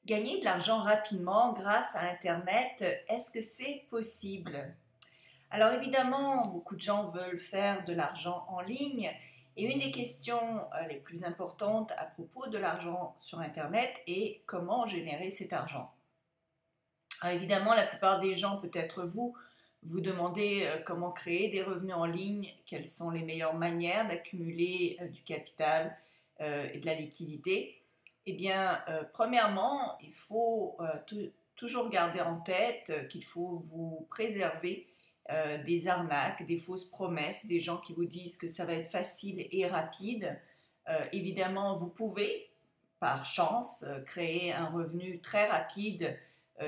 Gagner de l'argent rapidement grâce à Internet, est-ce que c'est possible? Alors évidemment, beaucoup de gens veulent faire de l'argent en ligne et une des questions les plus importantes à propos de l'argent sur Internet est comment générer cet argent. Alors évidemment, la plupart des gens, peut-être vous, vous demandez comment créer des revenus en ligne, quelles sont les meilleures manières d'accumuler du capital et de la liquidité. Eh bien, premièrement, il faut toujours garder en tête qu'il faut vous préserver des arnaques, des fausses promesses, des gens qui vous disent que ça va être facile et rapide. Évidemment, vous pouvez, par chance, créer un revenu très rapide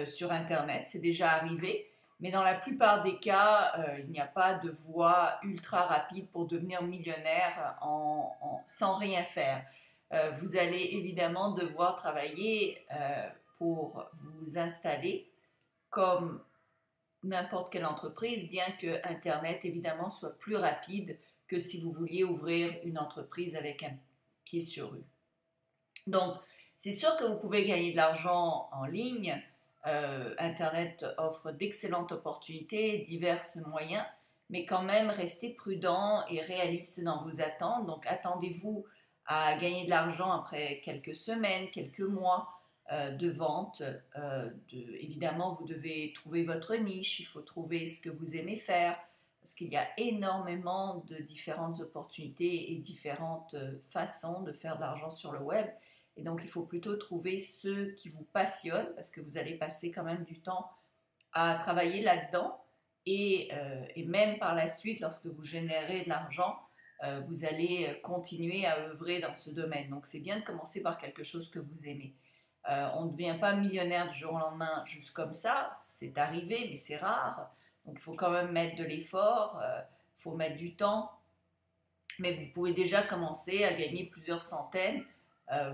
sur Internet, c'est déjà arrivé, mais dans la plupart des cas, il n'y a pas de voie ultra rapide pour devenir millionnaire sans rien faire. Vous allez évidemment devoir travailler pour vous installer comme n'importe quelle entreprise, bien que Internet évidemment soit plus rapide que si vous vouliez ouvrir une entreprise avec un pied sur rue. Donc, c'est sûr que vous pouvez gagner de l'argent en ligne. Internet offre d'excellentes opportunités, divers moyens, mais quand même restez prudent et réaliste dans vos attentes. Donc, attendez-vous à gagner de l'argent après quelques semaines, quelques mois de vente. Évidemment, vous devez trouver votre niche, il faut trouver ce que vous aimez faire, parce qu'il y a énormément de différentes opportunités et différentes façons de faire de l'argent sur le web. Et donc, il faut plutôt trouver ceux qui vous passionnent parce que vous allez passer quand même du temps à travailler là-dedans. Et même par la suite, lorsque vous générez de l'argent, vous allez continuer à œuvrer dans ce domaine. Donc, c'est bien de commencer par quelque chose que vous aimez. On ne devient pas millionnaire du jour au lendemain juste comme ça. C'est arrivé, mais c'est rare. Donc, il faut quand même mettre de l'effort, il faut mettre du temps. Mais vous pouvez déjà commencer à gagner plusieurs centaines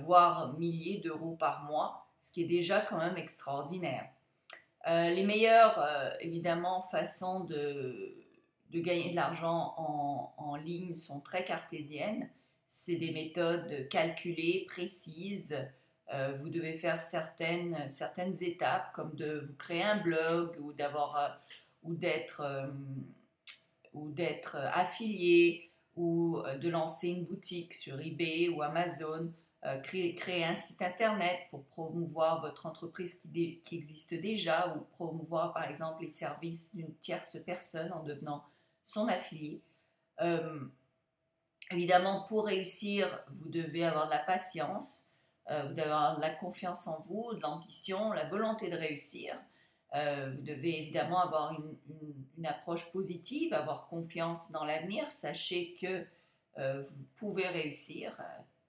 voire milliers d'euros par mois, ce qui est déjà quand même extraordinaire. Les meilleures, évidemment, façons de gagner de l'argent en ligne sont très cartésiennes. C'est des méthodes calculées, précises. Vous devez faire certaines étapes, comme de vous créer un blog ou d'être affilié ou de lancer une boutique sur eBay ou Amazon, créer un site internet pour promouvoir votre entreprise qui existe déjà ou promouvoir par exemple les services d'une tierce personne en devenant son affilié. Euh, Évidemment, pour réussir, vous devez avoir de la patience, vous devez avoir de la confiance en vous, de l'ambition, la volonté de réussir. Vous devez évidemment avoir une approche positive, avoir confiance dans l'avenir. Sachez que vous pouvez réussir.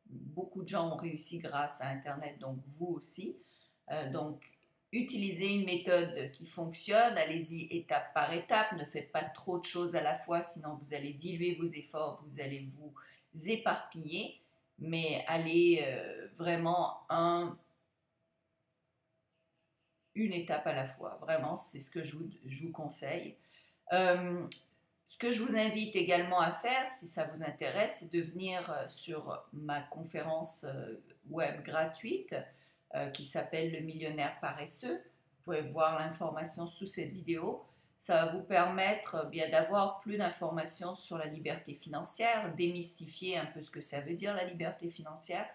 Beaucoup de gens ont réussi grâce à Internet, donc vous aussi. Donc, utilisez une méthode qui fonctionne. Allez-y étape par étape. Ne faites pas trop de choses à la fois, sinon vous allez diluer vos efforts, vous allez vous éparpiller. Mais allez vraiment une étape à la fois. Vraiment, c'est ce que je vous conseille. Ce que je vous invite également à faire, si ça vous intéresse, c'est de venir sur ma conférence web gratuite qui s'appelle Le Millionnaire Paresseux. Vous pouvez voir l'information sous cette vidéo. Ça va vous permettre bien d'avoir plus d'informations sur la liberté financière, démystifier un peu ce que ça veut dire la liberté financière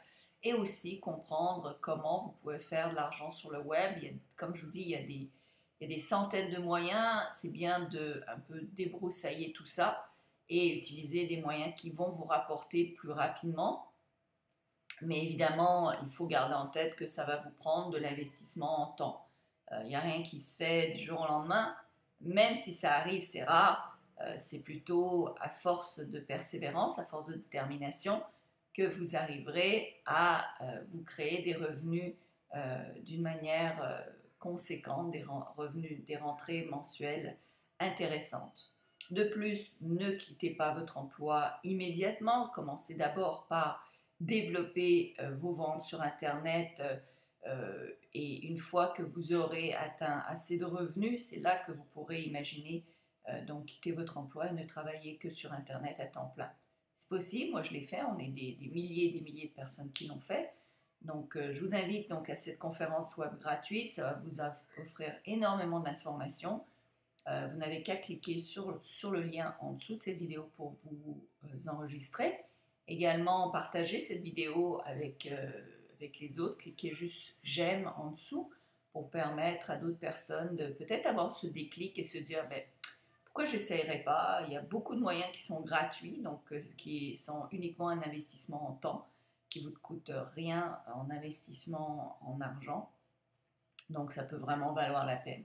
et aussi comprendre comment vous pouvez faire de l'argent sur le web. Comme je vous dis, il y a des centaines de moyens. C'est bien de un peu débroussailler tout ça et utiliser des moyens qui vont vous rapporter plus rapidement. Mais évidemment, il faut garder en tête que ça va vous prendre de l'investissement en temps. Il n'y a rien qui se fait du jour au lendemain. Même si ça arrive, c'est rare. C'est plutôt à force de persévérance, à force de détermination, que vous arriverez à vous créer des revenus d'une manière conséquente, des revenus, des rentrées mensuelles intéressantes. De plus, ne quittez pas votre emploi immédiatement. Commencez d'abord par développer vos ventes sur Internet et une fois que vous aurez atteint assez de revenus, c'est là que vous pourrez imaginer donc quitter votre emploi et ne travailler que sur Internet à temps plein. C'est possible, moi je l'ai fait, on est des milliers et des milliers de personnes qui l'ont fait. Donc, je vous invite donc à cette conférence web gratuite. Ça va vous offrir énormément d'informations. Vous n'avez qu'à cliquer sur le lien en dessous de cette vidéo pour vous enregistrer. Également, partagez cette vidéo avec les autres. Cliquez juste « J'aime » en dessous pour permettre à d'autres personnes de peut-être avoir ce déclic et se dire ben, pourquoi je n'essayerais pas. Il y a beaucoup de moyens qui sont gratuits, donc qui sont uniquement un investissement en temps, qui ne vous coûte rien en investissement en argent. Donc ça peut vraiment valoir la peine.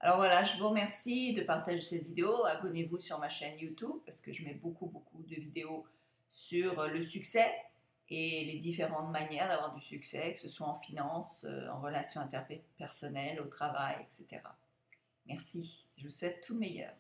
Alors voilà, je vous remercie de partager cette vidéo. Abonnez-vous sur ma chaîne YouTube parce que je mets beaucoup de vidéos sur le succès et les différentes manières d'avoir du succès, que ce soit en finance, en relations interpersonnelles, au travail, etc. Merci, je vous souhaite tout le meilleur.